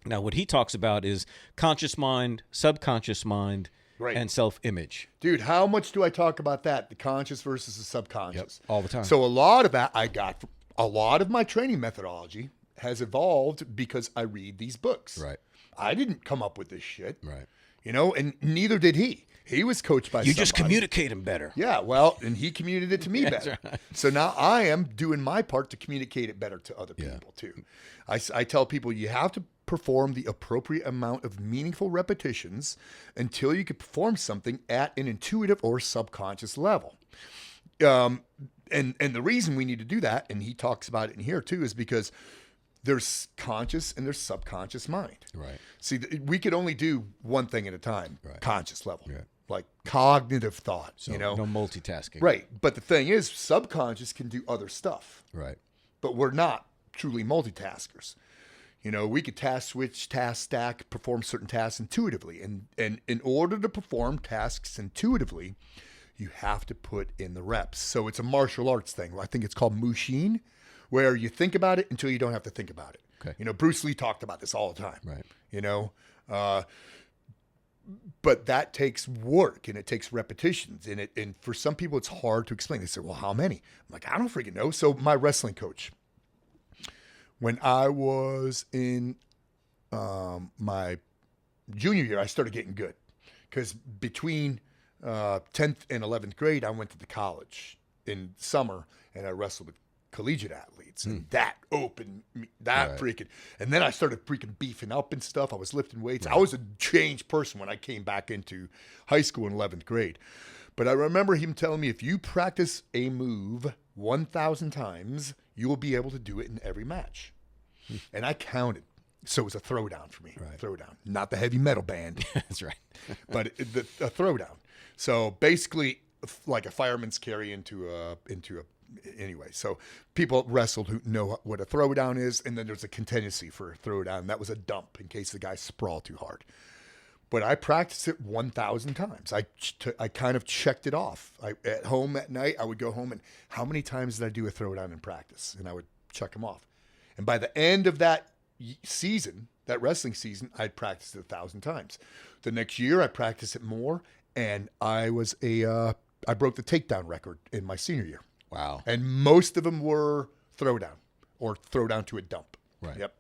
Now, what he talks about is conscious mind, subconscious mind, Right. and self-image. Dude, how much do I talk about that? The conscious versus the subconscious. Yep, all the time. So a lot of that a lot of my training methodology has evolved because I read these books. Right. I didn't come up with this shit. Right. You know, and neither did he. He was coached by You just somebody. communicate them better. Yeah, well, and he communicated it to me better. right. So now I am doing my part to communicate it better to other Yeah. people too. I tell people you have to perform the appropriate amount of meaningful repetitions until you can perform something at an intuitive or subconscious level. And the reason we need to do that, and he talks about it in here too, is because there's conscious and there's subconscious mind. Right. See, we could only do one thing at a time, Right. conscious level, Yeah. like cognitive thought, So you know? no multitasking. Right. But the thing is, subconscious can do other stuff, Right. but we're not truly multitaskers. You know, we could task switch, task stack, perform certain tasks intuitively. And in order to perform tasks intuitively, you have to put in the reps. So it's a martial arts thing. I think it's called Mushin, where you think about it until you don't have to think about it. Okay. You know, Bruce Lee talked about this all the time. Right. You know, but that takes work and it takes repetitions. And for some people, it's hard to explain. They say, well, how many? I'm like, I don't freaking know. So my wrestling coach, when I was in my junior year, I started getting good because between 10th and 11th grade, I went to the college in summer and I wrestled with collegiate athletes, and that opened me, Right. freaking, and then I started freaking beefing up and stuff. I was lifting weights. I was a changed person when I came back into high school in 11th grade. But I remember him telling me, if you practice a move 1,000 times, you will be able to do it in every match. And I counted. So it was a throwdown for me. Right. Throwdown, not the heavy metal band, That's right. but a throwdown. So basically, like a fireman's carry into a anyway. So people wrestled who know what a throwdown is, and then there's a contingency for a throwdown. That was a dump in case the guy sprawled too hard. But I practiced it 1,000 times. I kind of checked it off. At home at night, I would go home and how many times did I do a throwdown in practice? And I would check them off. And by the end of that season, that wrestling season, I'd practiced it 1,000 times. The next year, I practiced it more, and I broke the takedown record in my senior year. Wow. And most of them were throwdown or throwdown to a dump. Right. Yep.